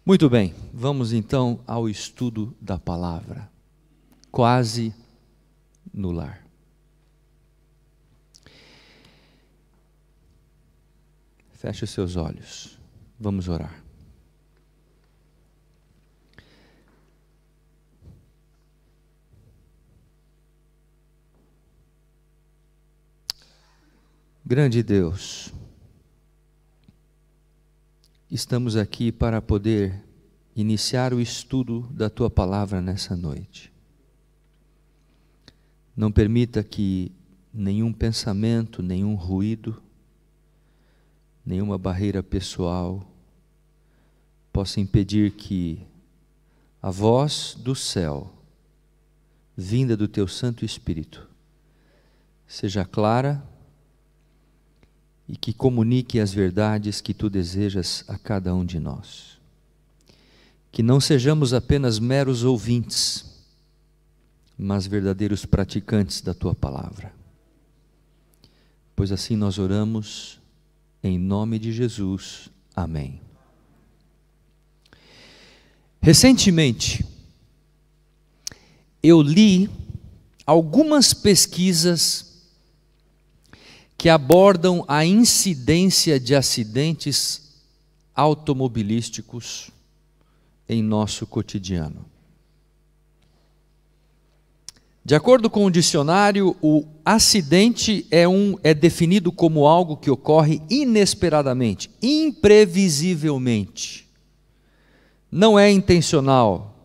Muito bem, vamos então ao estudo da palavra, quase no lar. Feche os seus olhos, vamos orar. Grande Deus, estamos aqui para poder iniciar o estudo da Tua Palavra nessa noite. Não permita que nenhum pensamento, nenhum ruído, nenhuma barreira pessoal possa impedir que a voz do céu, vinda do Teu Santo Espírito, seja clara e que comunique as verdades que Tu desejas a cada um de nós. Que não sejamos apenas meros ouvintes, mas verdadeiros praticantes da Tua Palavra. Pois assim nós oramos, em nome de Jesus. Amém. Recentemente, eu li algumas pesquisas que abordam a incidência de acidentes automobilísticos em nosso cotidiano. De acordo com o dicionário, o acidente é definido como algo que ocorre inesperadamente, imprevisivelmente. Não é intencional.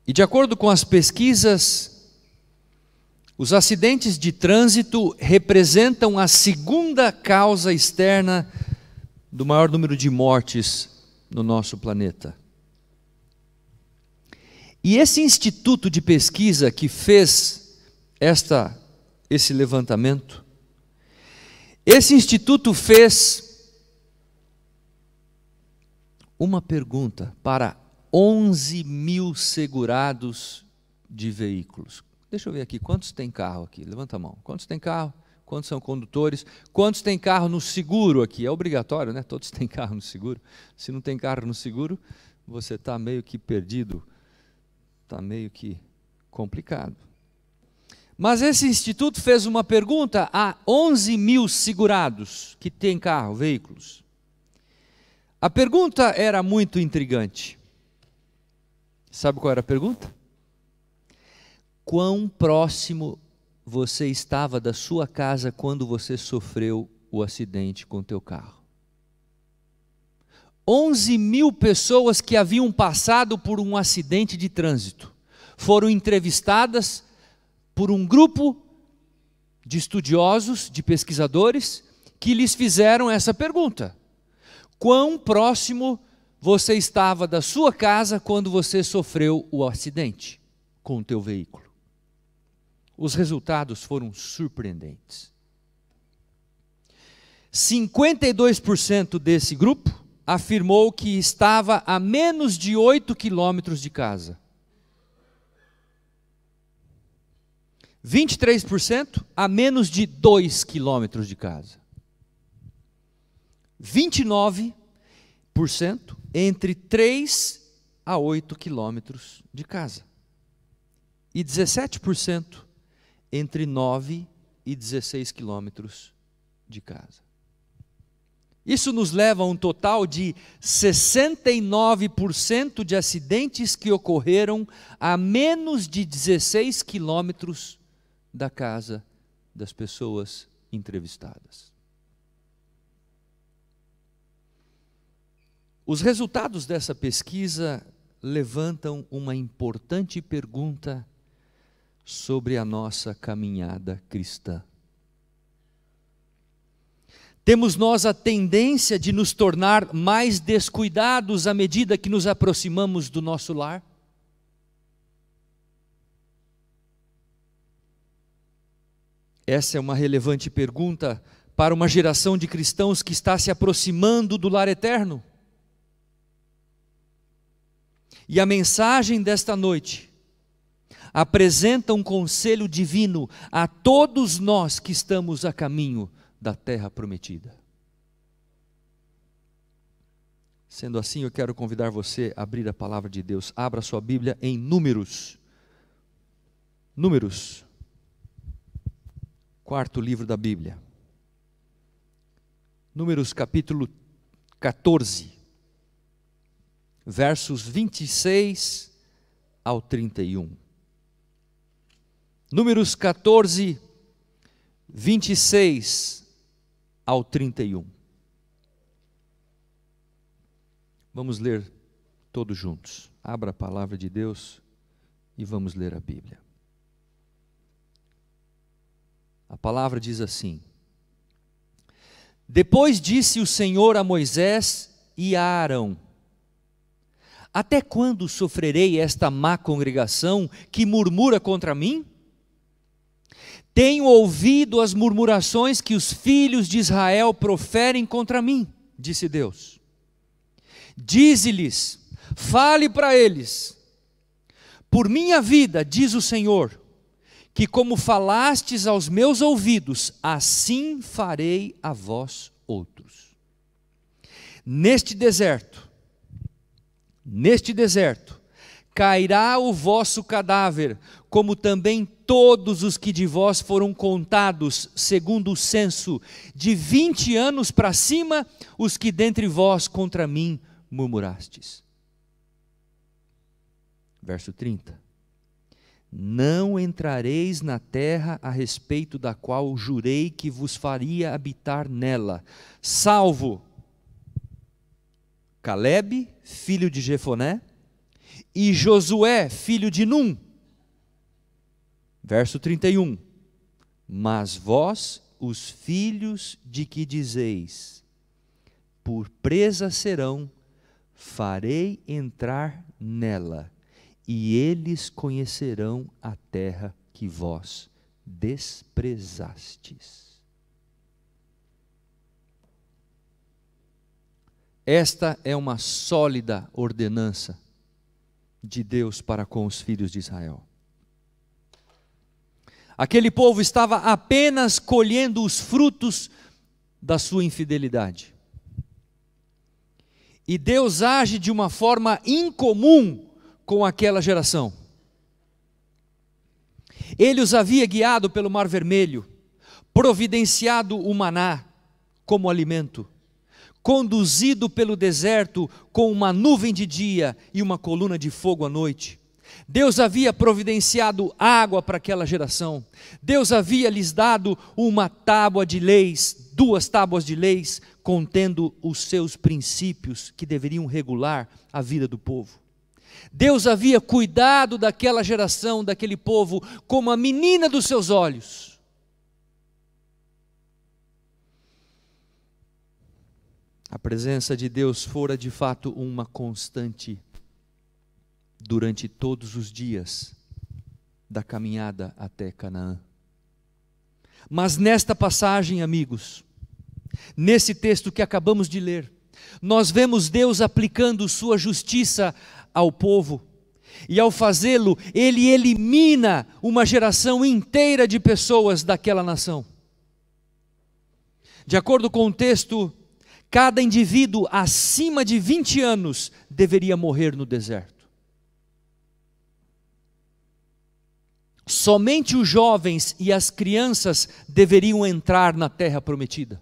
E de acordo com as pesquisas, os acidentes de trânsito representam a segunda causa externa do maior número de mortes no nosso planeta. E esse instituto de pesquisa que fez esse levantamento, esse instituto fez uma pergunta para 11 mil segurados de veículos. Deixa eu ver aqui, quantos tem carro aqui? Levanta a mão. Quantos tem carro? Quantos são condutores? Quantos tem carro no seguro aqui? É obrigatório, né? Todos têm carro no seguro. Se não tem carro no seguro, você está meio que perdido. Está meio que complicado. Mas esse instituto fez uma pergunta a 11 mil segurados que têm carro, veículos. A pergunta era muito intrigante. Sabe qual era a pergunta? Quão próximo você estava da sua casa quando você sofreu o acidente com o teu carro? 11 mil pessoas que haviam passado por um acidente de trânsito foram entrevistadas por um grupo de estudiosos, de pesquisadores, que lhes fizeram essa pergunta: quão próximo você estava da sua casa quando você sofreu o acidente com o teu veículo? Os resultados foram surpreendentes. 52% desse grupo afirmou que estava a menos de 8 quilômetros de casa. 23% a menos de 2 quilômetros de casa. 29% entre 3 a 8 quilômetros de casa. E 17% entre 9 e 16 quilômetros de casa. Isso nos leva a um total de 69% de acidentes que ocorreram a menos de 16 quilômetros da casa das pessoas entrevistadas. Os resultados dessa pesquisa levantam uma importante pergunta sobre a nossa caminhada cristã. Temos nós a tendência de nos tornar mais descuidados à medida que nos aproximamos do nosso lar? Essa é uma relevante pergunta para uma geração de cristãos que está se aproximando do lar eterno. E a mensagem desta noite apresenta um conselho divino a todos nós que estamos a caminho da terra prometida. Sendo assim, eu quero convidar você a abrir a palavra de Deus. Abra sua Bíblia em Números. Números. Quarto livro da Bíblia. Números capítulo 14. Versos 26 ao 31. Números 14, 26 ao 31. Vamos ler todos juntos. Abra a palavra de Deus e vamos ler a Bíblia. A palavra diz assim: Depois disse o Senhor a Moisés e a Arão: Até quando sofrerei esta má congregação que murmura contra mim? Tenho ouvido as murmurações que os filhos de Israel proferem contra mim, disse Deus. Dize-lhes, fale para eles, por minha vida, diz o Senhor, que como falastes aos meus ouvidos, assim farei a vós outros. Neste deserto, cairá o vosso cadáver, como também todos os que de vós foram contados, segundo o censo, de 20 anos para cima, os que dentre vós contra mim murmurastes. Verso 30. Não entrareis na terra a respeito da qual jurei que vos faria habitar nela, salvo Calebe, filho de Jefoné, e Josué, filho de Num. Verso 31. Mas vós, os filhos de que dizeis, por presa serão, farei entrar nela, e eles conhecerão a terra que vós desprezastes. Esta é uma sólida ordenança de Deus para com os filhos de Israel. Aquele povo estava apenas colhendo os frutos da sua infidelidade. E Deus age de uma forma incomum com aquela geração. Ele os havia guiado pelo Mar Vermelho, providenciado o maná como alimento, conduzido pelo deserto com uma nuvem de dia e uma coluna de fogo à noite. Deus havia providenciado água para aquela geração. Deus havia lhes dado uma tábua de leis, 2 tábuas de leis, contendo os seus princípios que deveriam regular a vida do povo. Deus havia cuidado daquela geração, daquele povo, como a menina dos seus olhos. A presença de Deus fora de fato uma constante durante todos os dias da caminhada até Canaã. Mas nesta passagem, amigos, nesse texto que acabamos de ler, nós vemos Deus aplicando sua justiça ao povo, e ao fazê-lo, Ele elimina uma geração inteira de pessoas daquela nação. De acordo com o texto, cada indivíduo acima de 20 anos deveria morrer no deserto. Somente os jovens e as crianças deveriam entrar na terra prometida.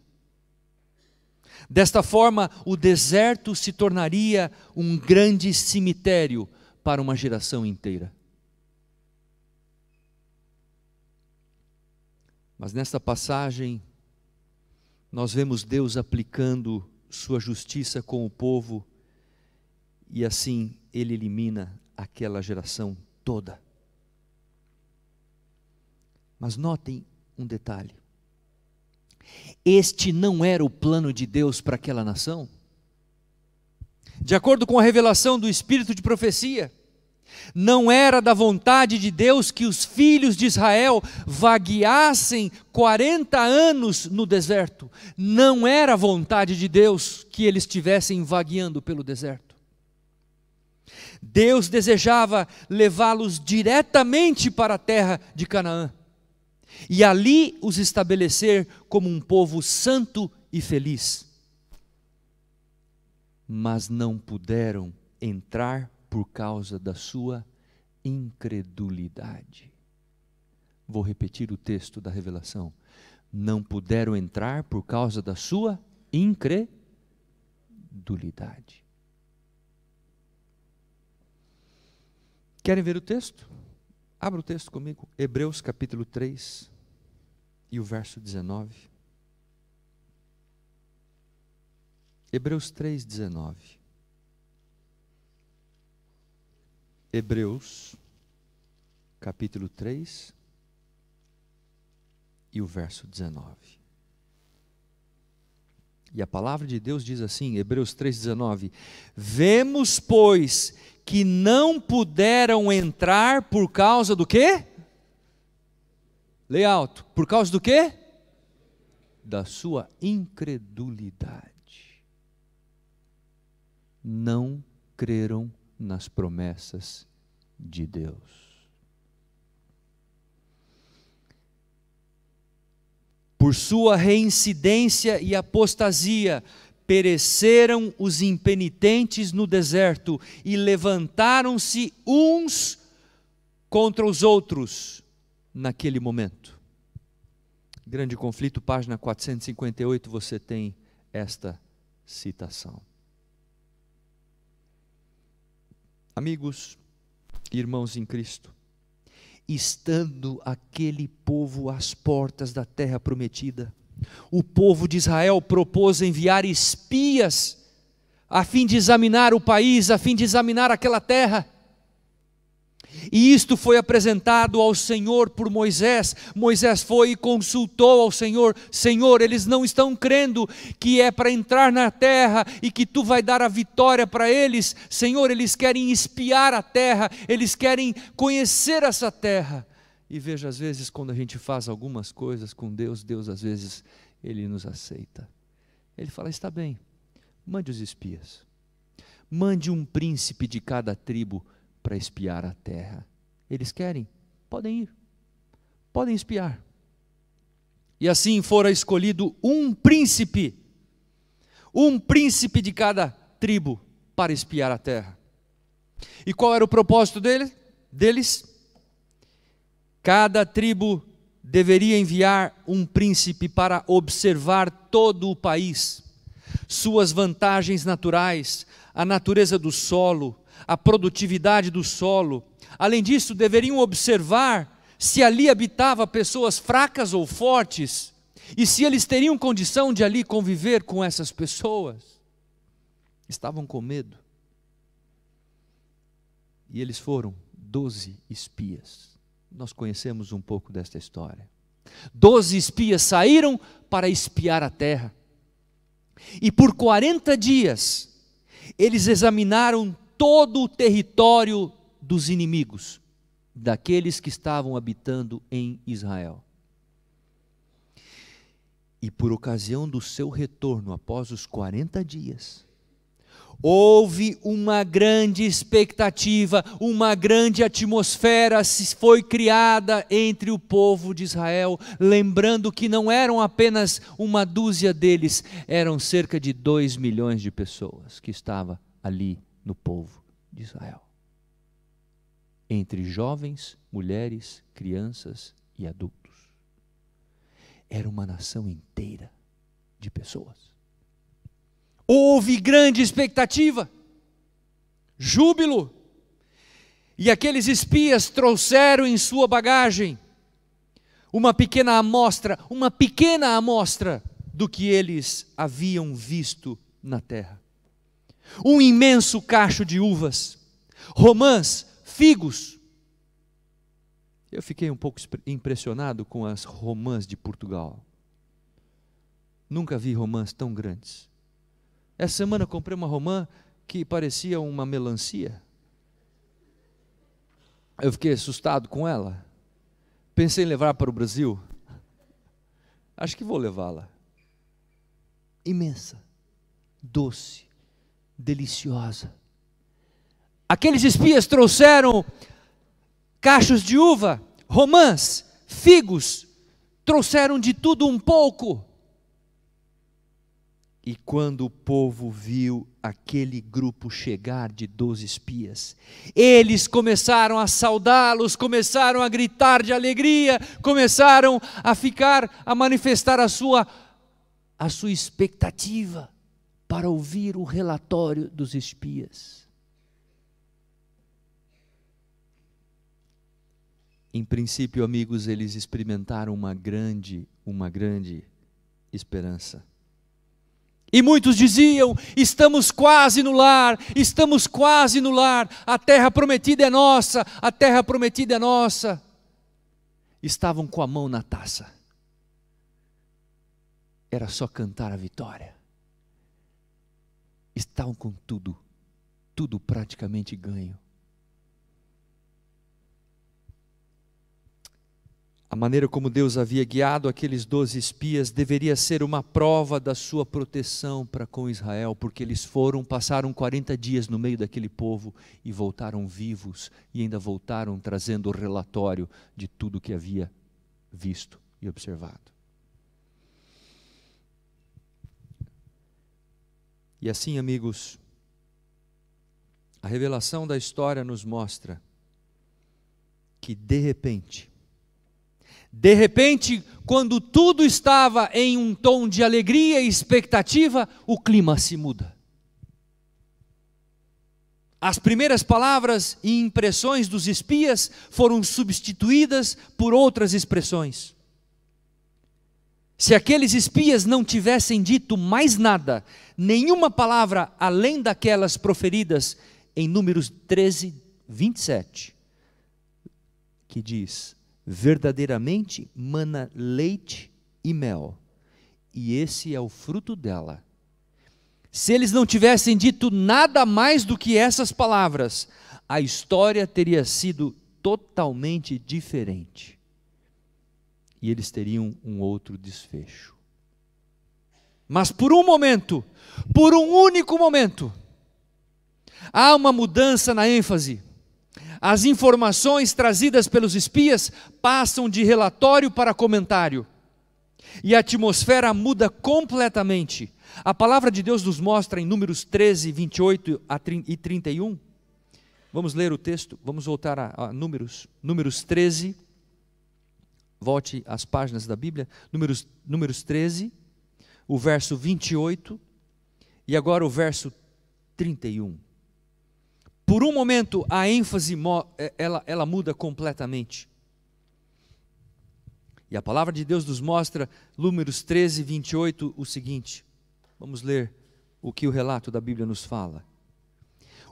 Desta forma, o deserto se tornaria um grande cemitério para uma geração inteira. Mas nesta passagem, nós vemos Deus aplicando sua justiça com o povo, e assim Ele elimina aquela geração toda. Mas notem um detalhe. Este não era o plano de Deus para aquela nação. De acordo com a revelação do Espírito de profecia, não era da vontade de Deus que os filhos de Israel vagueassem 40 anos no deserto. Não era a vontade de Deus que eles estivessem vagueando pelo deserto. Deus desejava levá-los diretamente para a terra de Canaã, e ali os estabelecer como um povo santo e feliz. mas não puderam entrar por causa da sua incredulidade. Vou repetir o texto da revelação. Não puderam entrar por causa da sua incredulidade. Querem ver o texto? Abra o texto comigo. Hebreus capítulo 3 e o verso 19. Hebreus 3, 19. Hebreus capítulo 3 e o verso 19. E a palavra de Deus diz assim, Hebreus 3,19: vemos, pois, que não puderam entrar por causa do quê? Leia alto. Por causa do quê? Da sua incredulidade. Não creram nas promessas de Deus. Por sua reincidência e apostasia, pereceram os impenitentes no deserto e levantaram-se uns contra os outros naquele momento. Grande Conflito, página 458, você tem esta citação. Amigos, irmãos em Cristo, estando aquele povo às portas da terra prometida, o povo de Israel propôs enviar espias a fim de examinar o país, a fim de examinar aquela terra. E isto foi apresentado ao Senhor por Moisés. Moisés foi e consultou ao Senhor: Senhor, eles não estão crendo que é para entrar na terra e que tu vai dar a vitória para eles. Senhor, eles querem espiar a terra, eles querem conhecer essa terra. E veja, às vezes quando a gente faz algumas coisas com Deus, Deus às vezes Ele nos aceita. Ele fala: está bem, mande os espias, mande um príncipe de cada tribo para espiar a terra. Eles querem? Podem ir, podem espiar. E assim fora escolhido um príncipe de cada tribo para espiar a terra. E qual era o propósito deles? Cada tribo deveria enviar um príncipe para observar todo o país, suas vantagens naturais, a natureza do solo, a produtividade do solo. Além disso, deveriam observar se ali habitava pessoas fracas ou fortes, e se eles teriam condição de ali conviver com essas pessoas. Estavam com medo. E eles foram 12 espias. Nós conhecemos um pouco desta história. 12 espias saíram para espiar a terra. E por 40 dias, eles examinaram todo o território dos inimigos, daqueles que estavam habitando em Israel. E por ocasião do seu retorno, após os 40 dias, houve uma grande expectativa, uma grande atmosfera se foi criada entre o povo de Israel, lembrando que não eram apenas uma dúzia deles, eram cerca de 2 milhões de pessoas que estavam ali no povo de Israel, entre jovens, mulheres, crianças e adultos. Era uma nação inteira de pessoas. Houve grande expectativa, júbilo, e aqueles espias trouxeram em sua bagagem uma pequena amostra do que eles haviam visto na terra. Um imenso cacho de uvas, romãs, figos. Eu fiquei um pouco impressionado com as romãs de Portugal. Nunca vi romãs tão grandes. Essa semana eu comprei uma romã que parecia uma melancia. Eu fiquei assustado com ela. Pensei em levar para o Brasil. Acho que vou levá-la. Imensa, doce, deliciosa. Aqueles espias trouxeram cachos de uva, romãs, figos, trouxeram de tudo um pouco. E quando o povo viu aquele grupo chegar de 12 espias, eles começaram a saudá-los, começaram a gritar de alegria, começaram a manifestar a sua expectativa para ouvir o relatório dos espias. Em princípio, amigos, eles experimentaram uma grande esperança. E muitos diziam: estamos quase no lar, estamos quase no lar, a terra prometida é nossa, a terra prometida é nossa. Estavam com a mão na taça. Era só cantar a vitória. Estavam com tudo praticamente ganho. A maneira como Deus havia guiado aqueles 12 espias deveria ser uma prova da sua proteção para com Israel, porque eles passaram 40 dias no meio daquele povo e voltaram vivos, e ainda voltaram trazendo o relatório de tudo que havia visto e observado. E assim, amigos, a revelação da história nos mostra que de repente, quando tudo estava em um tom de alegria e expectativa, o clima se muda. As primeiras palavras e impressões dos espias foram substituídas por outras expressões. Se aqueles espias não tivessem dito mais nada, nenhuma palavra além daquelas proferidas em Números 13, 27, que diz: verdadeiramente mana leite e mel, e esse é o fruto dela. Se eles não tivessem dito nada mais do que essas palavras, a história teria sido totalmente diferente. E eles teriam um outro desfecho. Mas por um momento, por um único momento, há uma mudança na ênfase. As informações trazidas pelos espias passam de relatório para comentário. E a atmosfera muda completamente. A palavra de Deus nos mostra em Números 13, 28 e 31. Vamos ler o texto, vamos voltar a Números. Números 13, volte às páginas da Bíblia. Números 13, o verso 28 e agora o verso 31. Por um momento a ênfase ela muda completamente. E a palavra de Deus nos mostra, Números 13, 28, o seguinte. Vamos ler o que o relato da Bíblia nos fala.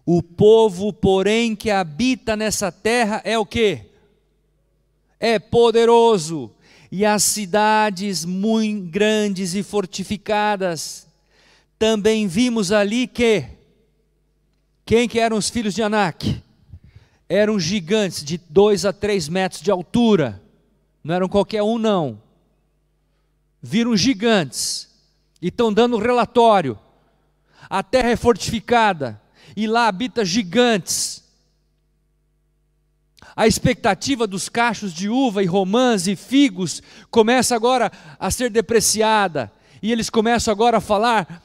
O povo, porém, que habita nessa terra é o quê? É poderoso, e as cidades muito grandes e fortificadas. Também vimos ali quem que eram os filhos de Anak? Eram gigantes de 2 a 3 metros de altura, não eram qualquer um não. Viram gigantes, e estão dando relatório. A terra é fortificada, e lá habita gigantes. A expectativa dos cachos de uva e romãs e figos começa agora a ser depreciada, e eles começam agora a falar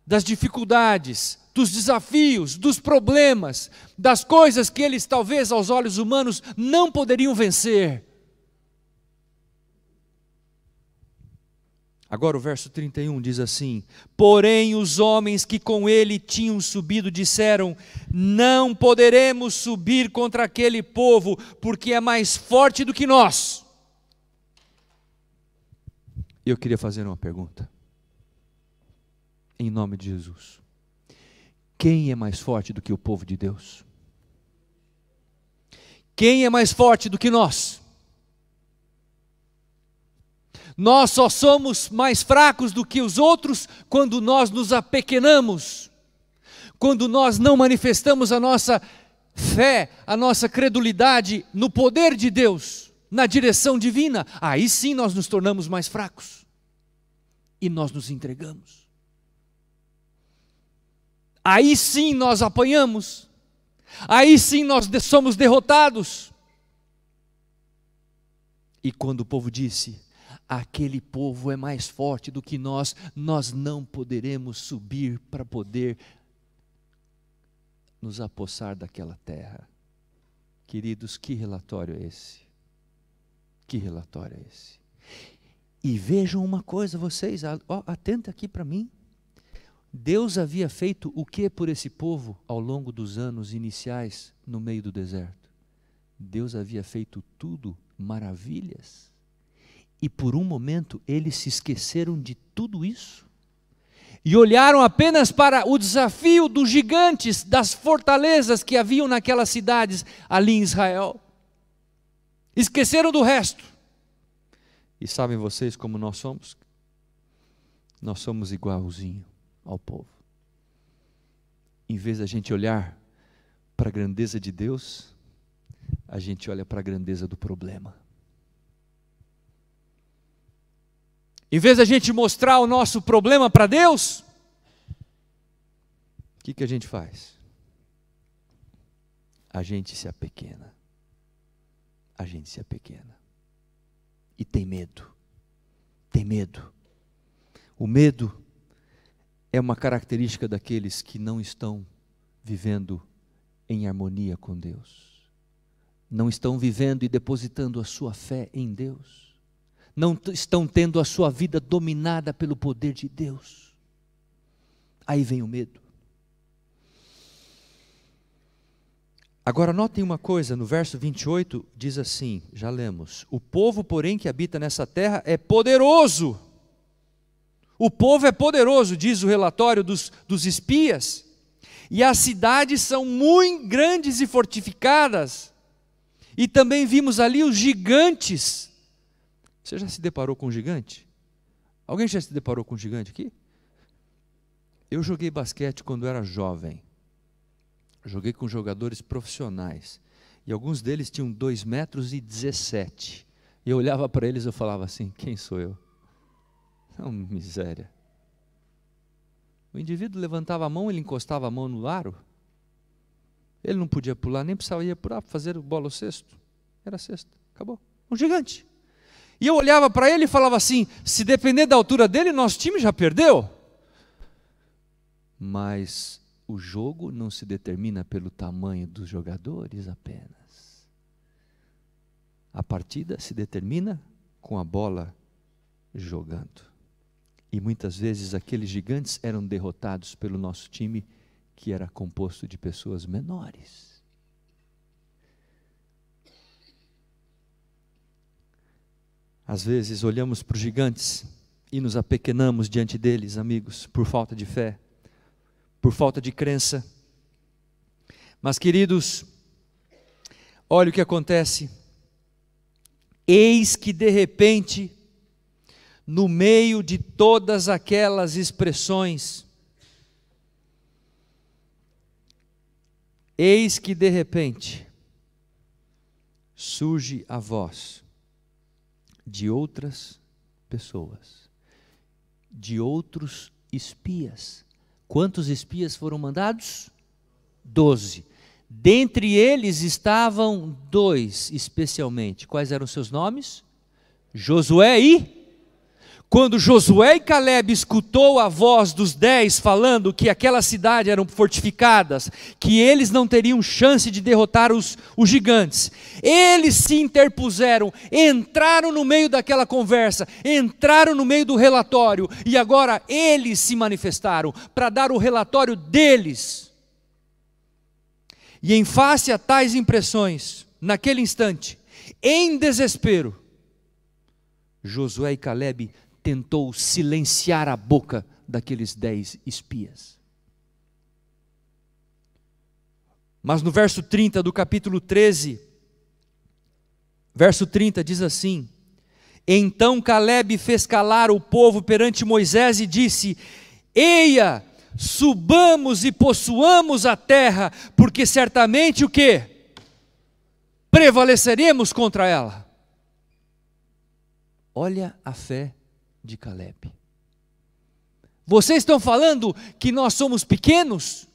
das dificuldades, dos desafios, dos problemas, das coisas que eles talvez aos olhos humanos não poderiam vencer. Agora o verso 31 diz assim: porém os homens que com ele tinham subido disseram: não poderemos subir contra aquele povo, porque é mais forte do que nós. Eu queria fazer uma pergunta, em nome de Jesus: quem é mais forte do que o povo de Deus? Quem é mais forte do que nós? Nós só somos mais fracos do que os outros quando nós nos apequenamos, quando nós não manifestamos a nossa fé, a nossa credulidade no poder de Deus, na direção divina. Aí sim nós nos tornamos mais fracos e nós nos entregamos. Aí sim nós apanhamos, aí sim nós somos derrotados. E quando o povo disse: aquele povo é mais forte do que nós não poderemos subir para poder nos apossar daquela terra. Queridos, que relatório é esse? Que relatório é esse? E vejam uma coisa, vocês, atenta aqui para mim. Deus havia feito o que por esse povo ao longo dos anos iniciais no meio do deserto? Deus havia feito tudo, maravilhas. E por um momento eles se esqueceram de tudo isso. E olharam apenas para o desafio dos gigantes, das fortalezas que haviam naquelas cidades ali em Israel. Esqueceram do resto. E sabem vocês como nós somos? Nós somos igualzinho ao povo. Em vez da gente olhar para a grandeza de Deus, a gente olha para a grandeza do problema. Em vez da gente mostrar o nosso problema para Deus, o que a gente faz? A gente se apequena. A gente se apequena. E tem medo. Tem medo. O medo é uma característica daqueles que não estão vivendo em harmonia com Deus. Não estão vivendo e depositando a sua fé em Deus. Não estão tendo a sua vida dominada pelo poder de Deus. Aí vem o medo. Agora notem uma coisa, no verso 28 diz assim, já lemos: o povo, porém, que habita nessa terra é poderoso. O povo é poderoso, diz o relatório dos espias, e as cidades são muito grandes e fortificadas, e também vimos ali os gigantes. Você já se deparou com um gigante? Alguém já se deparou com um gigante aqui? Eu joguei basquete quando era jovem. Joguei com jogadores profissionais. E alguns deles tinham 2,17 metros. E eu olhava para eles e eu falava assim: quem sou eu? É uma miséria. O indivíduo levantava a mão, ele encostava a mão no aro. Ele não podia pular, nem precisava ir pular para fazer bola ao cesto. Era cesto, acabou. Um gigante. E eu olhava para ele e falava assim: se depender da altura dele, nosso time já perdeu. Mas o jogo não se determina pelo tamanho dos jogadores apenas. A partida se determina com a bola jogando. E muitas vezes aqueles gigantes eram derrotados pelo nosso time, que era composto de pessoas menores. Às vezes olhamos para os gigantes e nos apequenamos diante deles, amigos, por falta de fé, por falta de crença. Mas, queridos, olha o que acontece. Eis que de repente, no meio de todas aquelas expressões, eis que de repente surge a voz de outras pessoas, de outros espias. Quantos espias foram mandados? 12. Dentre eles estavam 2 especialmente. Quais eram seus nomes? Josué e... Quando Josué e Caleb escutou a voz dos 10 falando que aquelas cidades eram fortificadas, que eles não teriam chance de derrotar os gigantes, eles se interpuseram, entraram no meio daquela conversa, entraram no meio do relatório, e agora eles se manifestaram para dar o relatório deles. E em face a tais impressões, naquele instante, em desespero, Josué e Caleb tentou silenciar a boca daqueles 10 espias. Mas no verso 30 do capítulo 13, verso 30 diz assim: então Caleb fez calar o povo perante Moisés e disse: eia, subamos e possuamos a terra, porque certamente o quê? Prevaleceremos contra ela. Olha a fé de Caleb. Vocês estão falando que nós somos pequenos?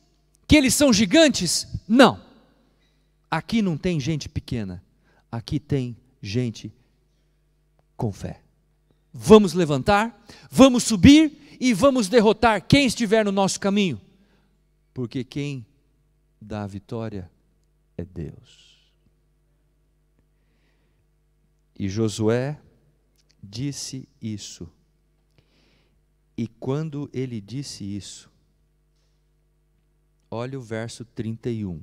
Que eles são gigantes? Não. Aqui não tem gente pequena. Aqui tem gente com fé. Vamos levantar, vamos subir e vamos derrotar quem estiver no nosso caminho. Porque quem dá a vitória é Deus. E Josué disse isso. E quando ele disse isso, olha o verso 31.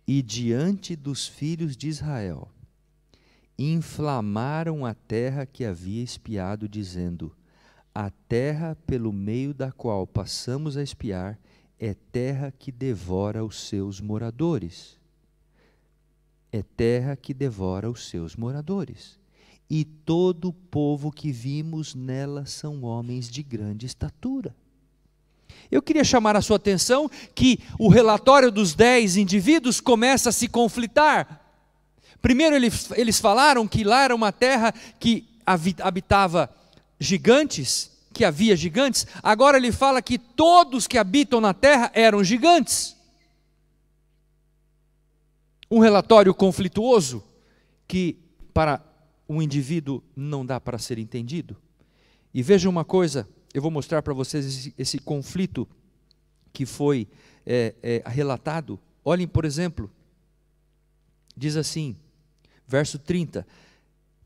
E diante dos filhos de Israel, inflamaram a terra que havia espiado, dizendo: a terra pelo meio da qual passamos a espiar é terra que devora os seus moradores. É terra que devora os seus moradores. E todo o povo que vimos nela são homens de grande estatura. Eu queria chamar a sua atenção que o relatório dos 10 indivíduos começa a se conflitar. Primeiro eles falaram que lá era uma terra que habitava gigantes, que havia gigantes. Agora ele fala que todos que habitam na terra eram gigantes. Um relatório conflituoso que para um indivíduo não dá para ser entendido. E veja uma coisa, eu vou mostrar para vocês esse conflito que foi relatado. Olhem, por exemplo, diz assim, verso 30,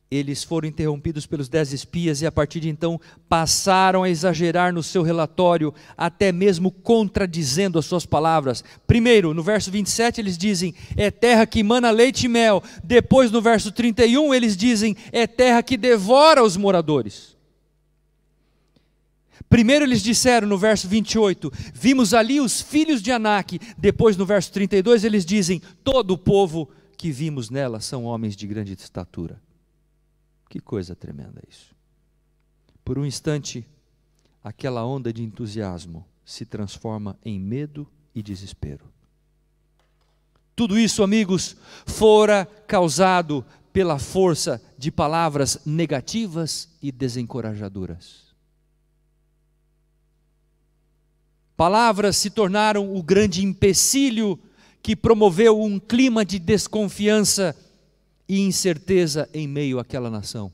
eles foram interrompidos pelos 10 espias e a partir de então passaram a exagerar no seu relatório, até mesmo contradizendo as suas palavras. Primeiro, no verso 27 eles dizem, é terra que emana leite e mel. Depois no verso 31 eles dizem, é terra que devora os moradores. Primeiro eles disseram no verso 28, vimos ali os filhos de Anak. Depois no verso 32 eles dizem, todo o povo que vimos nela são homens de grande estatura. Que coisa tremenda isso. Por um instante, aquela onda de entusiasmo se transforma em medo e desespero. Tudo isso, amigos, fora causado pela força de palavras negativas e desencorajadoras. Palavras se tornaram o grande empecilho que promoveu um clima de desconfiança e incerteza em meio àquela nação.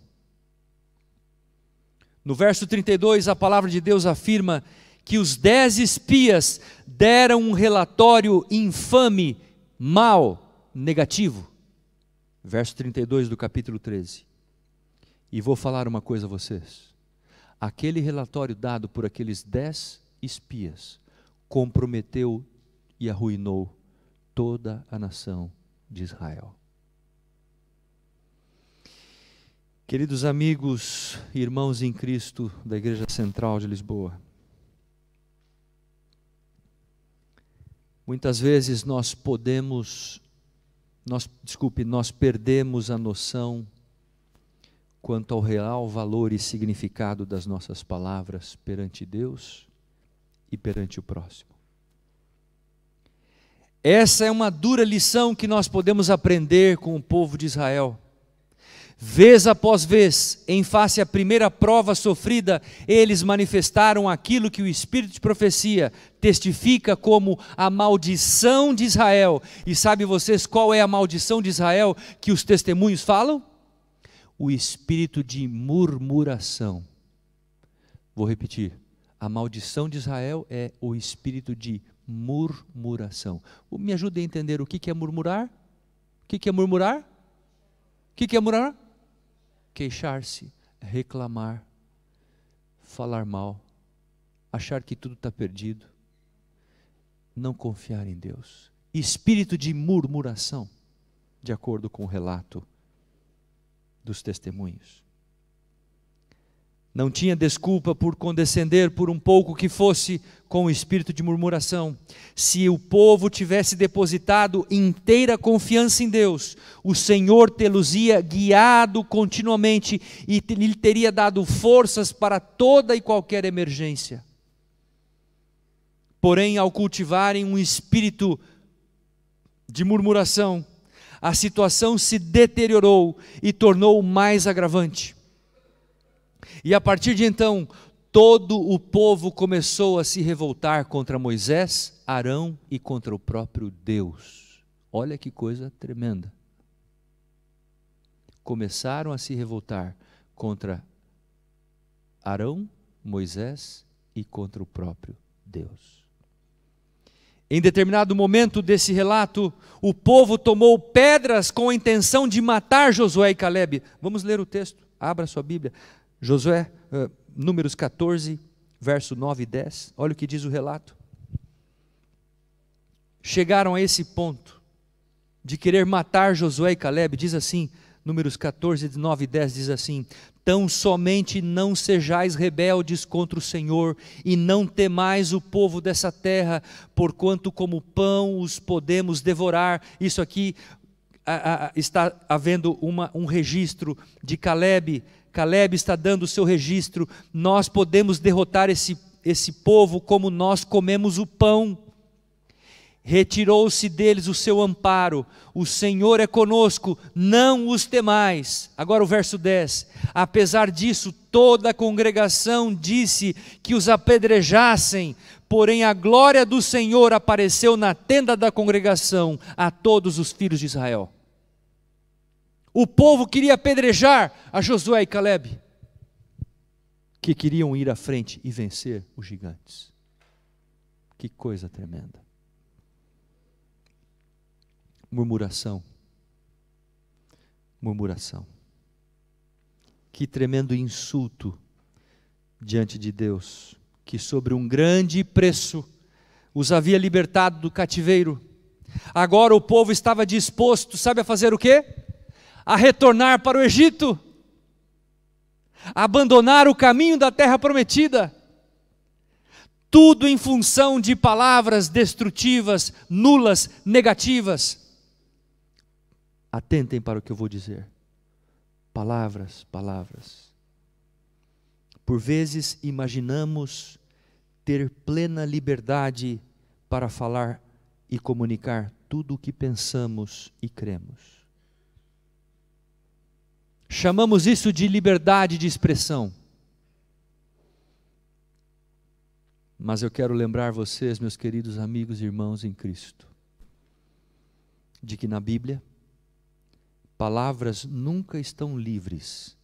No verso 32, a palavra de Deus afirma que os 10 espias deram um relatório infame, mau, negativo. Verso 32 do capítulo 13. E vou falar uma coisa a vocês. Aquele relatório dado por aqueles 10 espias comprometeu e arruinou toda a nação de Israel. Queridos amigos e irmãos em Cristo da Igreja Central de Lisboa, muitas vezes nós perdemos a noção quanto ao real valor e significado das nossas palavras perante Deus e perante o próximo. Essa é uma dura lição que nós podemos aprender com o povo de Israel. Vez após vez, em face à primeira prova sofrida, eles manifestaram aquilo que o Espírito de profecia testifica como a maldição de Israel. E sabe vocês qual é a maldição de Israel que os testemunhos falam? O espírito de murmuração. Vou repetir, a maldição de Israel é o espírito de murmuração. Me ajude a entender o que é murmurar? O que é murmurar? O que é murmurar? Queixar-se, reclamar, falar mal, achar que tudo está perdido, não confiar em Deus. Espírito de murmuração, de acordo com o relato dos testemunhos. Não tinha desculpa por condescender por um pouco que fosse com o espírito de murmuração. Se o povo tivesse depositado inteira confiança em Deus, o Senhor tê-los-ia guiado continuamente e lhe teria dado forças para toda e qualquer emergência. Porém, ao cultivarem um espírito de murmuração, a situação se deteriorou e tornou mais agravante. E a partir de então, todo o povo começou a se revoltar contra Moisés, Arão e contra o próprio Deus. Olha que coisa tremenda. Começaram a se revoltar contra Arão, Moisés e contra o próprio Deus. Em determinado momento desse relato, o povo tomou pedras com a intenção de matar Josué e Calebe. Vamos ler o texto, abra sua Bíblia. Números 14, verso 9 e 10. Olha o que diz o relato. Chegaram a esse ponto de querer matar Josué e Calebe. Diz assim, Números 14, 9 e 10 diz assim: tão somente não sejais rebeldes contra o Senhor, e não temais o povo dessa terra, porquanto como pão os podemos devorar. Isso aqui está havendo um registro de Calebe. Calebe está dando o seu registro. Nós podemos derrotar esse povo como nós comemos o pão. Retirou-se deles o seu amparo, o Senhor é conosco, não os temais. Agora o verso 10, apesar disso toda a congregação disse que os apedrejassem, porém a glória do Senhor apareceu na tenda da congregação a todos os filhos de Israel. O povo queria apedrejar a Josué e Calebe, que queriam ir à frente e vencer os gigantes. Que coisa tremenda. Murmuração. Murmuração. Que tremendo insulto diante de Deus, que sobre um grande preço os havia libertado do cativeiro. Agora o povo estava disposto, sabe a fazer o quê? A retornar para o Egito, a abandonar o caminho da terra prometida. Tudo em função de palavras destrutivas, nulas, negativas. Atentem para o que eu vou dizer. Palavras, palavras. Por vezes imaginamos ter plena liberdade para falar e comunicar tudo o que pensamos e cremos. Chamamos isso de liberdade de expressão. Mas eu quero lembrar vocês, meus queridos amigos e irmãos em Cristo, de que na Bíblia, palavras nunca estão livres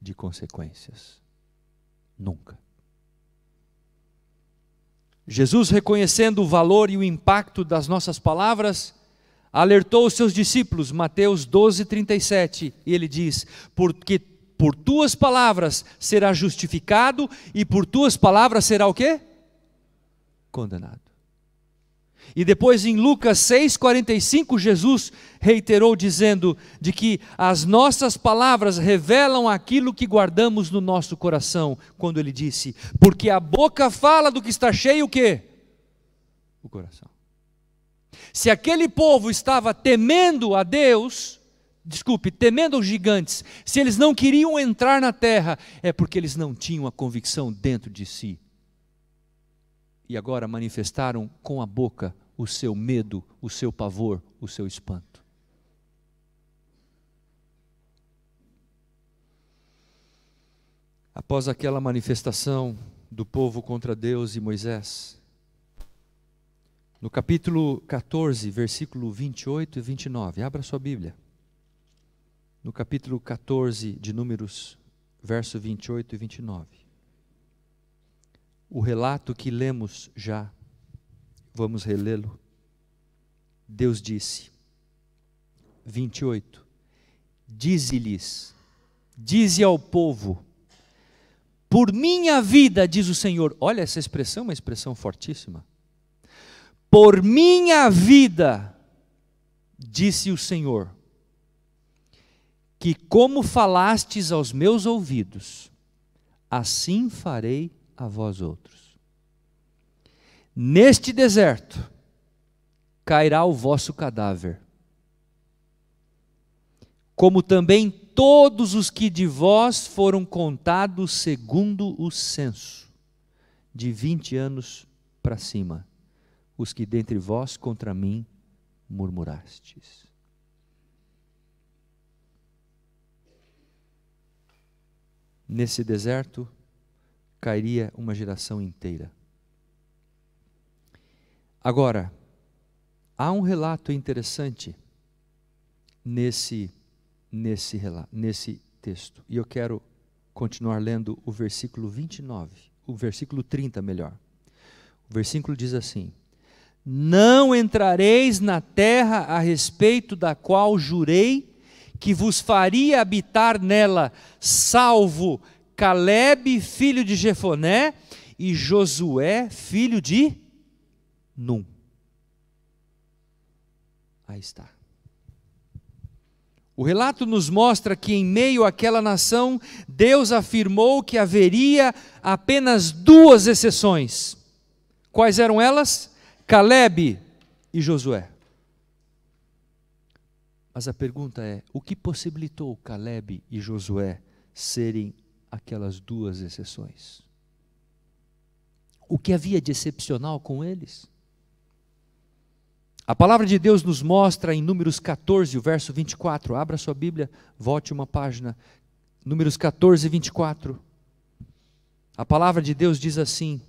de consequências. Nunca. Jesus, reconhecendo o valor e o impacto das nossas palavras, alertou os seus discípulos, Mateus 12, 37, e ele diz: porque por tuas palavras será justificado, e por tuas palavras será o quê? Condenado. E depois em Lucas 6,45, Jesus reiterou dizendo de que as nossas palavras revelam aquilo que guardamos no nosso coração, quando ele disse, porque a boca fala do que está cheio o quê? O coração. Se aquele povo estava temendo a Deus, temendo os gigantes, se eles não queriam entrar na terra, é porque eles não tinham a convicção dentro de si. E agora manifestaram com a boca o seu medo, o seu pavor, o seu espanto. Após aquela manifestação do povo contra Deus e Moisés, no capítulo 14, versículo 28 e 29, abra sua Bíblia. No capítulo 14 de Números, verso 28 e 29. O relato que lemos já, vamos relê-lo. Deus disse, 28, dize-lhes, dize ao povo, por minha vida, diz o Senhor. Olha essa expressão, uma expressão fortíssima. Por minha vida, disse o Senhor, que como falastes aos meus ouvidos, assim farei a vós outros. Neste deserto cairá o vosso cadáver, como também todos os que de vós foram contados segundo o censo, de 20 anos para cima, os que dentre vós contra mim murmurastes. Nesse deserto cairia uma geração inteira. Agora, há um relato interessante nesse texto, e eu quero continuar lendo o versículo 29, o versículo 30 melhor. O versículo diz assim: não entrareis na terra a respeito da qual jurei que vos faria habitar nela, salvo Calebe, filho de Jefoné, e Josué, filho de Num. Aí está. O relato nos mostra que em meio àquela nação, Deus afirmou que haveria apenas duas exceções. Quais eram elas? Calebe e Josué. Mas a pergunta é, o que possibilitou Calebe e Josué serem aquelas duas exceções? O que havia de excepcional com eles? A palavra de Deus nos mostra em Números 14, o verso 24. Abra sua Bíblia, volte uma página. Números 14, 24. A palavra de Deus diz assim: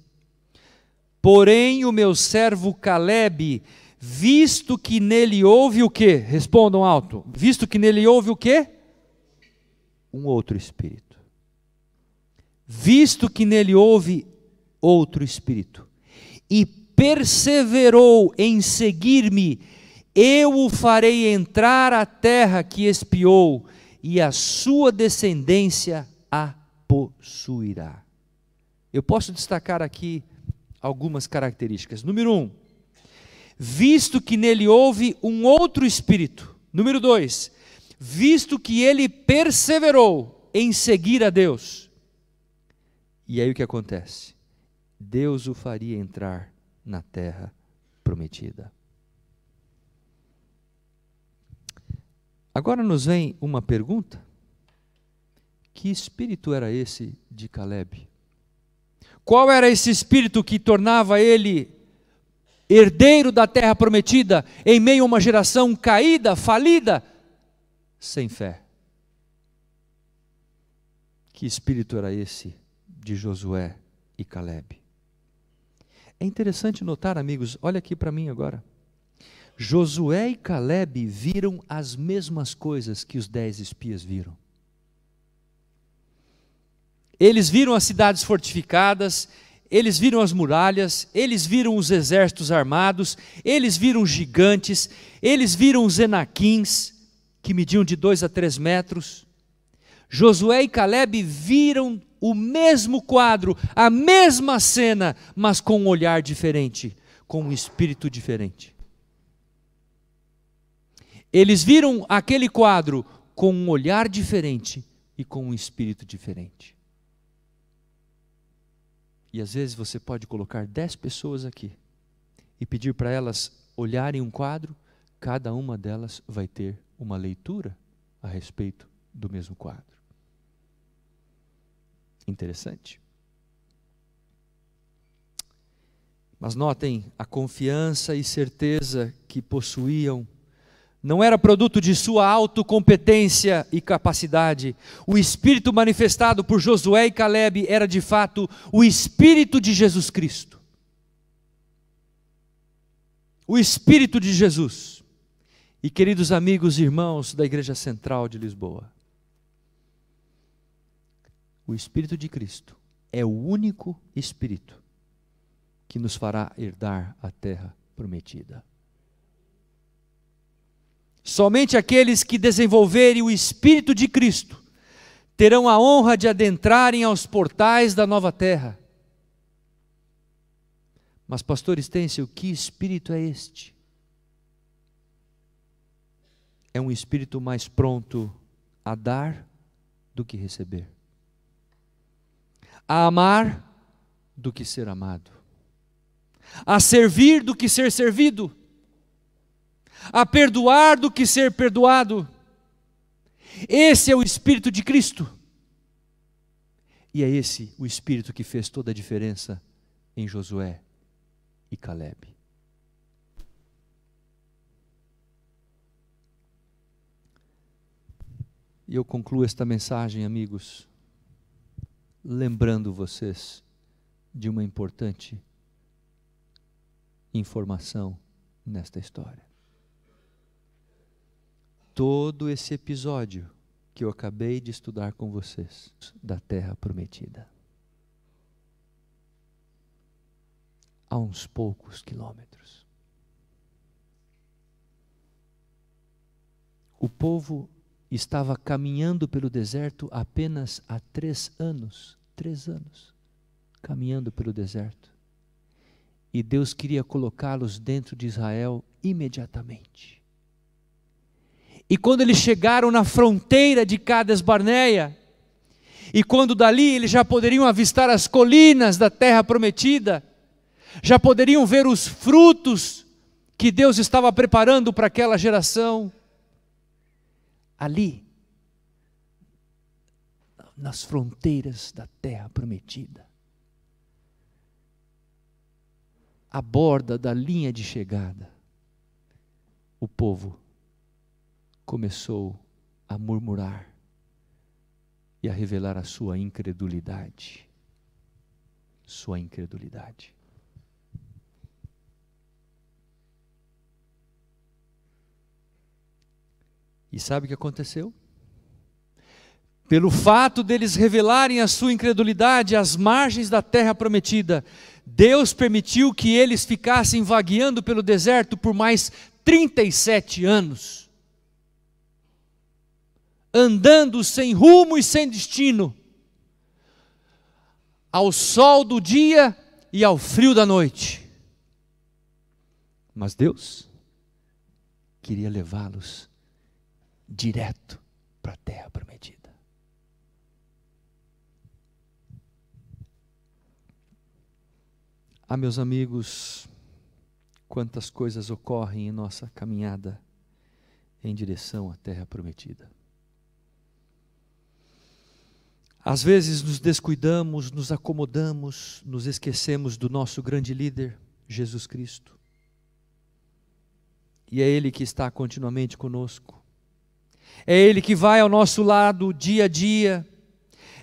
porém o meu servo Calebe, visto que nele houve o quê? Respondam alto. Visto que nele houve o quê? Um outro espírito. Visto que nele houve outro espírito. E perseverou em seguir-me, eu o farei entrar à terra que espiou, e a sua descendência a possuirá. Eu posso destacar aqui algumas características. Número 1, visto que nele houve um outro espírito. Número 2, visto que ele perseverou em seguir a Deus. E aí o que acontece? Deus o faria entrar na terra prometida. Agora nos vem uma pergunta: que espírito era esse de Calebe? Qual era esse espírito que tornava ele herdeiro da terra prometida em meio a uma geração caída, falida, sem fé? Que espírito era esse de Josué e Calebe? É interessante notar, amigos, olha aqui para mim agora. Josué e Calebe viram as mesmas coisas que os 10 espias viram. Eles viram as cidades fortificadas, eles viram as muralhas, eles viram os exércitos armados, eles viram gigantes, eles viram os enaquins, que mediam de 2 a 3 metros. Josué e Calebe viram o mesmo quadro, a mesma cena, mas com um olhar diferente, com um espírito diferente. Eles viram aquele quadro com um olhar diferente e com um espírito diferente. E às vezes você pode colocar 10 pessoas aqui e pedir para elas olharem um quadro, cada uma delas vai ter uma leitura a respeito do mesmo quadro. Interessante. Mas notem, a confiança e certeza que possuíam não era produto de sua autocompetência e capacidade. O espírito manifestado por Josué e Calebe era de fato o espírito de Jesus Cristo. O espírito de Jesus. E queridos amigos e irmãos da Igreja Central de Lisboa, o Espírito de Cristo é o único Espírito que nos fará herdar a terra prometida. Somente aqueles que desenvolverem o Espírito de Cristo terão a honra de adentrarem aos portais da nova terra. Mas, pastor Estêncio, que Espírito é este? É um Espírito mais pronto a dar do que receber, a amar do que ser amado, a servir do que ser servido, a perdoar do que ser perdoado. Esse é o Espírito de Cristo. E é esse o Espírito que fez toda a diferença em Josué e Calebe. E eu concluo esta mensagem, amigos, lembrando vocês de uma importante informação nesta história. Todo esse episódio que eu acabei de estudar com vocês, da Terra Prometida, a uns poucos quilômetros, o povo estava caminhando pelo deserto apenas há 3 anos. 3 anos caminhando pelo deserto. E Deus queria colocá-los dentro de Israel imediatamente. E quando eles chegaram na fronteira de Cades Barneia, e quando dali eles já poderiam avistar as colinas da terra prometida, já poderiam ver os frutos que Deus estava preparando para aquela geração, ali, nas fronteiras da terra prometida, à borda da linha de chegada, o povo começou a murmurar e a revelar a sua incredulidade. Sua incredulidade. E sabe o que aconteceu? Pelo fato deles revelarem a sua incredulidade às margens da terra prometida, Deus permitiu que eles ficassem vagueando pelo deserto por mais 37 anos. Andando sem rumo e sem destino, ao sol do dia e ao frio da noite. Mas Deus queria levá-los direto para a terra prometida. Ah, meus amigos, quantas coisas ocorrem em nossa caminhada em direção à terra prometida. Às vezes nos descuidamos, nos acomodamos, nos esquecemos do nosso grande líder, Jesus Cristo. E é Ele que está continuamente conosco. É Ele que vai ao nosso lado dia a dia.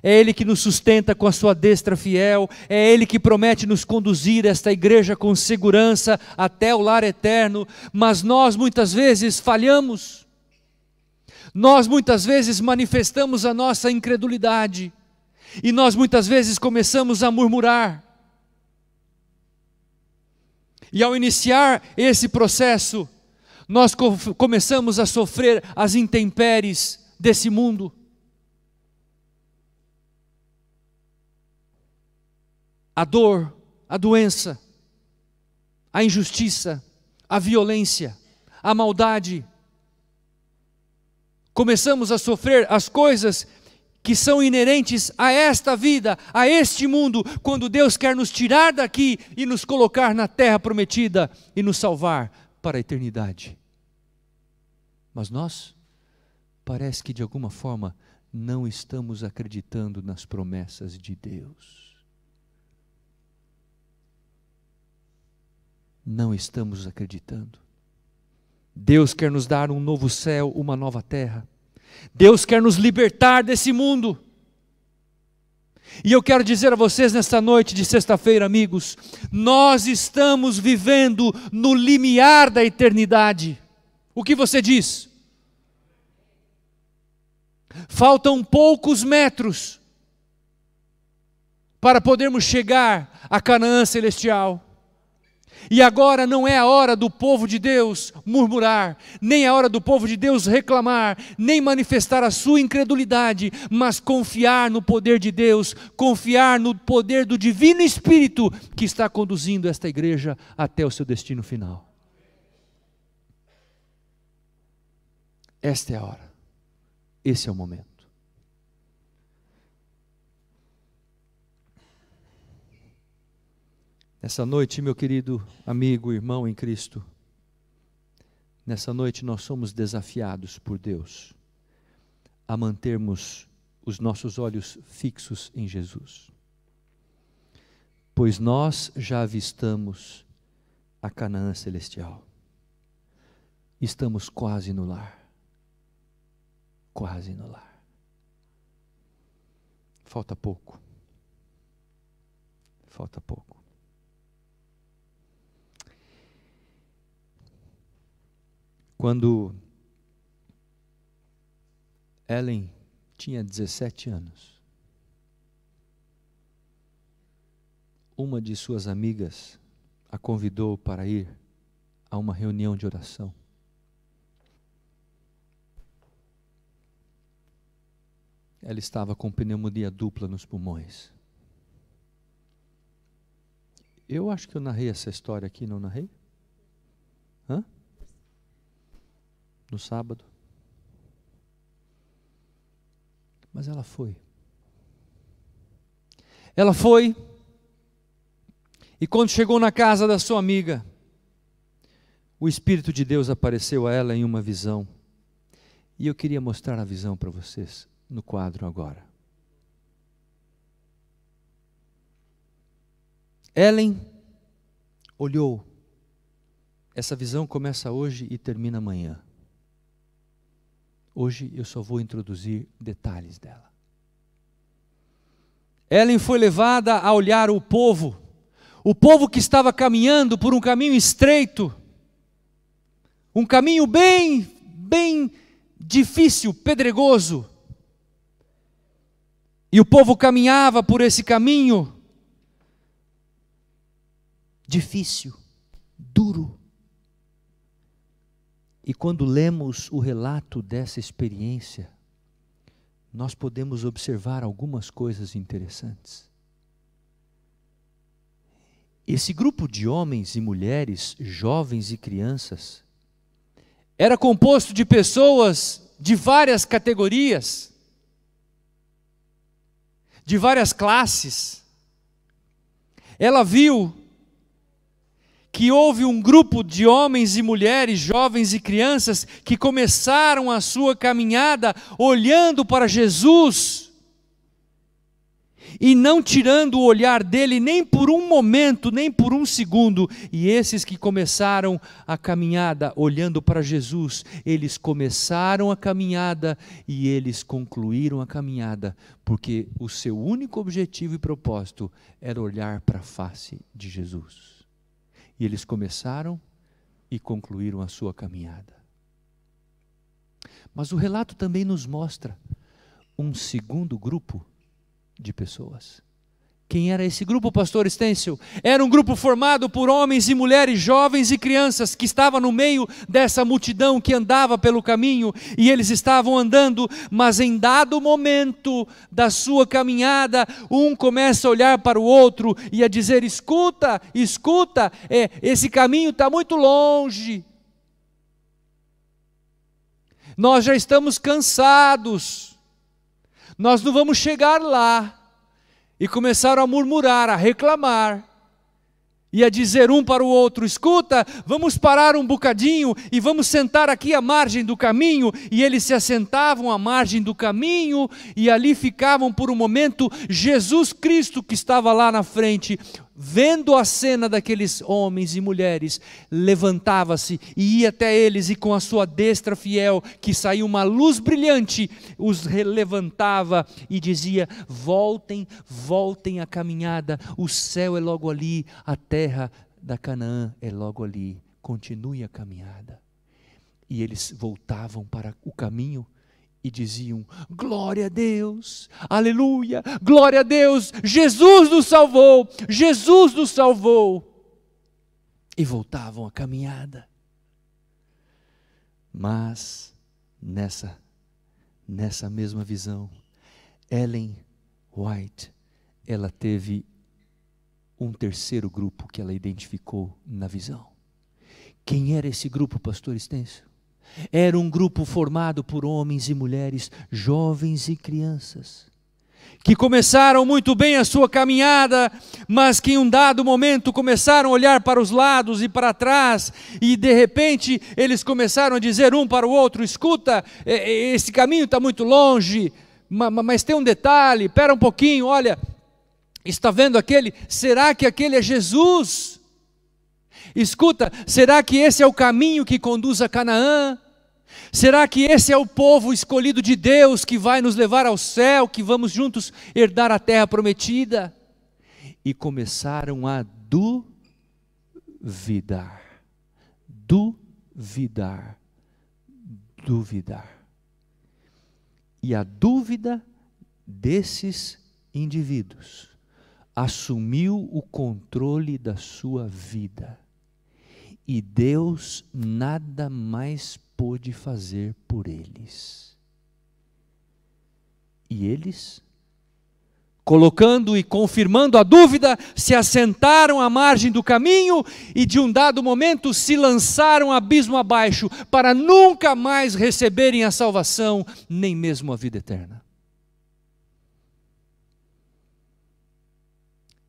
É Ele que nos sustenta com a sua destra fiel. É Ele que promete nos conduzir esta igreja com segurança até o lar eterno. Mas nós muitas vezes falhamos. Nós muitas vezes manifestamos a nossa incredulidade. E nós muitas vezes começamos a murmurar. E ao iniciar esse processo, nós começamos a sofrer as intempéries desse mundo. A dor, a doença, a injustiça, a violência, a maldade. Começamos a sofrer as coisas que são inerentes a esta vida, a este mundo, quando Deus quer nos tirar daqui e nos colocar na terra prometida e nos salvar para a eternidade. Mas nós, parece que de alguma forma, não estamos acreditando nas promessas de Deus. Não estamos acreditando. Deus quer nos dar um novo céu, uma nova terra. Deus quer nos libertar desse mundo. E eu quero dizer a vocês nesta noite de sexta-feira, amigos, nós estamos vivendo no limiar da eternidade. O que você diz? Faltam poucos metros para podermos chegar a Canaã celestial. E agora não é a hora do povo de Deus murmurar, nem a hora do povo de Deus reclamar, nem manifestar a sua incredulidade, mas confiar no poder de Deus, confiar no poder do Divino Espírito que está conduzindo esta igreja até o seu destino final. Esta é a hora, esse é o momento. Nessa noite, meu querido amigo, irmão em Cristo, nessa noite nós somos desafiados por Deus a mantermos os nossos olhos fixos em Jesus, pois nós já avistamos a Canaã celestial, estamos quase no lar, quase no lar, falta pouco, falta pouco. Quando Ellen tinha 17 anos, uma de suas amigas a convidou para ir a uma reunião de oração. ela estava com pneumonia dupla nos pulmões. Eu acho que eu narrei essa história aqui, não narrei? Hã? No sábado. Mas ela foi. Ela foi, e quando chegou na casa da sua amiga, o Espírito de Deus apareceu a ela em uma visão. E eu queria mostrar a visão para vocês no quadro agora. Ellen olhou. Essa visão começa hoje e termina amanhã. Hoje eu só vou introduzir detalhes dela. Ellen foi levada a olhar o povo que estava caminhando por um caminho estreito, um caminho bem difícil, pedregoso. E o povo caminhava por esse caminho difícil, duro. E quando lemos o relato dessa experiência, nós podemos observar algumas coisas interessantes. Esse grupo de homens e mulheres, jovens e crianças, era composto de pessoas de várias categorias, de várias classes. Ela viu que houve um grupo de homens e mulheres, jovens e crianças, que começaram a sua caminhada olhando para Jesus, e não tirando o olhar dele nem por um momento, nem por um segundo. E esses que começaram a caminhada olhando para Jesus, eles começaram a caminhada e eles concluíram a caminhada, porque o seu único objetivo e propósito era olhar para a face de Jesus. E eles começaram e concluíram a sua caminhada. Mas o relato também nos mostra um segundo grupo de pessoas. Quem era esse grupo, pastor Estêncio? Era um grupo formado por homens e mulheres, jovens e crianças, que estavam no meio dessa multidão que andava pelo caminho, e eles estavam andando, mas em dado momento da sua caminhada, um começa a olhar para o outro e a dizer: escuta, esse caminho está muito longe, nós já estamos cansados, nós não vamos chegar lá. E começaram a murmurar, a reclamar, e a dizer um para o outro: escuta, vamos parar um bocadinho e vamos sentar aqui à margem do caminho. E eles se assentavam à margem do caminho e ali ficavam por um momento. Jesus Cristo, que estava lá na frente, vendo a cena daqueles homens e mulheres, levantava-se e ia até eles, e com a sua destra fiel, que saía uma luz brilhante, os levantava e dizia: voltem, voltem a caminhada, o céu é logo ali, a terra da Canaã é logo ali, continue a caminhada. E eles voltavam para o caminho e diziam: glória a Deus, aleluia, glória a Deus, Jesus nos salvou, Jesus nos salvou. E voltavam a caminhada. Mas nessa mesma visão, Ellen White, ela teve um terceiro grupo que ela identificou na visão. Quem era esse grupo, pastor Estêncio? Era um grupo formado por homens e mulheres, jovens e crianças, que começaram muito bem a sua caminhada, mas que em um dado momento começaram a olhar para os lados e para trás, e de repente eles começaram a dizer um para o outro: escuta, esse caminho está muito longe, mas tem um detalhe, espera um pouquinho, olha, está vendo aquele? Será que aquele é Jesus? Escuta, será que esse é o caminho que conduz a Canaã? Será que esse é o povo escolhido de Deus que vai nos levar ao céu, que vamos juntos herdar a terra prometida? E começaram a duvidar. E a dúvida desses indivíduos assumiu o controle da sua vida. E Deus nada mais pôde fazer por eles. E eles, colocando e confirmando a dúvida, se assentaram à margem do caminho e de um dado momento se lançaram abismo abaixo para nunca mais receberem a salvação, nem mesmo a vida eterna.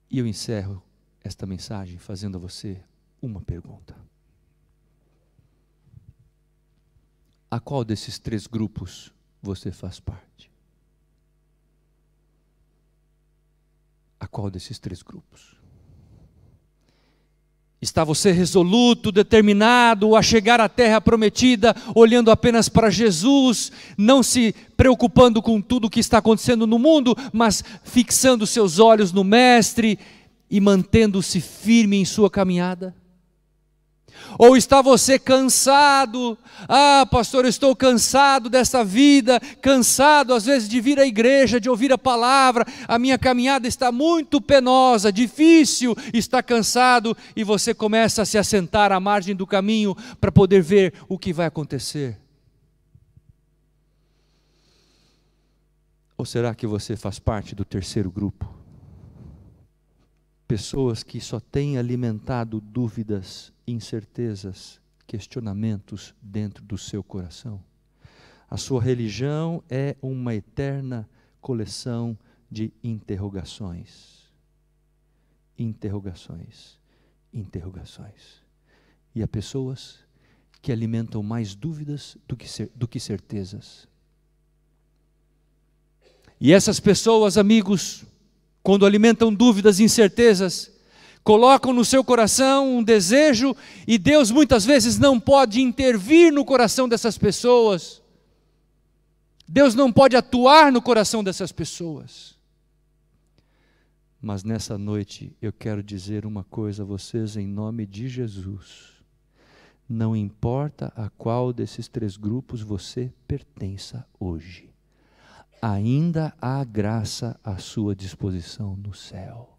E eu encerro esta mensagem fazendo a você uma pergunta. A qual desses 3 grupos você faz parte? A qual desses 3 grupos? Está você resoluto, determinado a chegar à terra prometida, olhando apenas para Jesus, não se preocupando com tudo o que está acontecendo no mundo, mas fixando seus olhos no Mestre e mantendo-se firme em sua caminhada? Ou está você cansado? Ah, pastor, eu estou cansado dessa vida, cansado às vezes de vir à igreja, de ouvir a palavra, a minha caminhada está muito penosa, difícil, está cansado, e você começa a se assentar à margem do caminho para poder ver o que vai acontecer. Ou será que você faz parte do 3º grupo? Pessoas que só têm alimentado dúvidas, incertezas, questionamentos dentro do seu coração. A sua religião é uma eterna coleção de interrogações. Interrogações, interrogações. E há pessoas que alimentam mais dúvidas do que certezas. E essas pessoas, amigos, quando alimentam dúvidas e incertezas, colocam no seu coração um desejo, e Deus muitas vezes não pode intervir no coração dessas pessoas. Deus não pode atuar no coração dessas pessoas. Mas nessa noite eu quero dizer uma coisa a vocês em nome de Jesus. Não importa a qual desses 3 grupos você pertença hoje, ainda há graça à sua disposição no céu.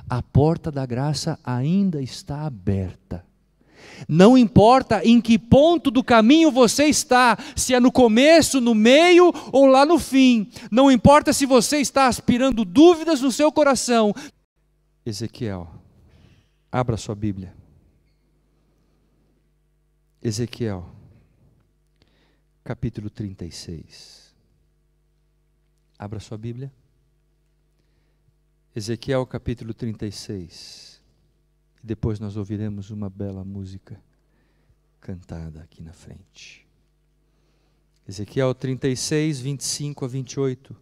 A porta da graça ainda está aberta. Não importa em que ponto do caminho você está, se é no começo, no meio ou lá no fim. Não importa se você está aspirando dúvidas no seu coração. Ezequiel, abra sua Bíblia. Ezequiel, capítulo 36. Abra sua Bíblia. Ezequiel capítulo 36. Depois nós ouviremos uma bela música cantada aqui na frente. Ezequiel 36, 25 a 28.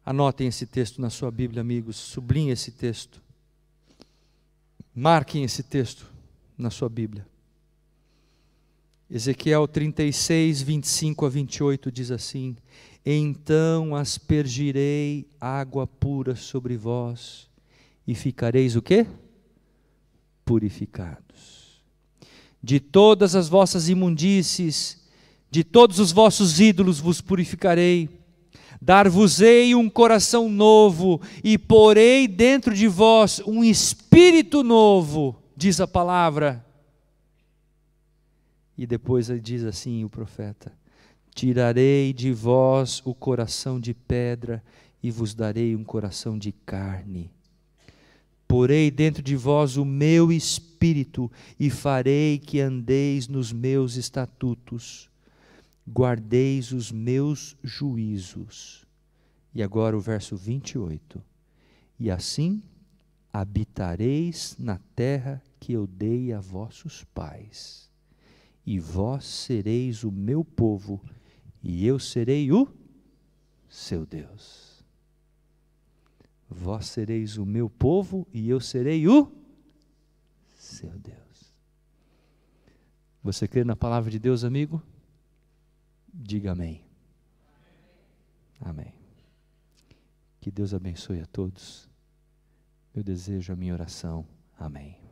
Anotem esse texto na sua Bíblia, amigos. Sublinhem esse texto. Marquem esse texto na sua Bíblia. Ezequiel 36, 25 a 28 diz assim: então aspergirei água pura sobre vós, e ficareis o quê? Purificados. De todas as vossas imundícies, de todos os vossos ídolos vos purificarei. Dar-vos-ei um coração novo, e porei dentro de vós um espírito novo, diz a palavra. E depois diz assim o profeta: tirarei de vós o coração de pedra e vos darei um coração de carne. Porei dentro de vós o meu espírito e farei que andeis nos meus estatutos, guardeis os meus juízos. E agora o verso 28. E assim habitareis na terra que eu dei a vossos pais. E vós sereis o meu povo, e eu serei o seu Deus. Vós sereis o meu povo, e eu serei o seu Deus. Você crê na palavra de Deus, amigo? Diga amém. Amém. Que Deus abençoe a todos. Meu desejo, a minha oração. Amém.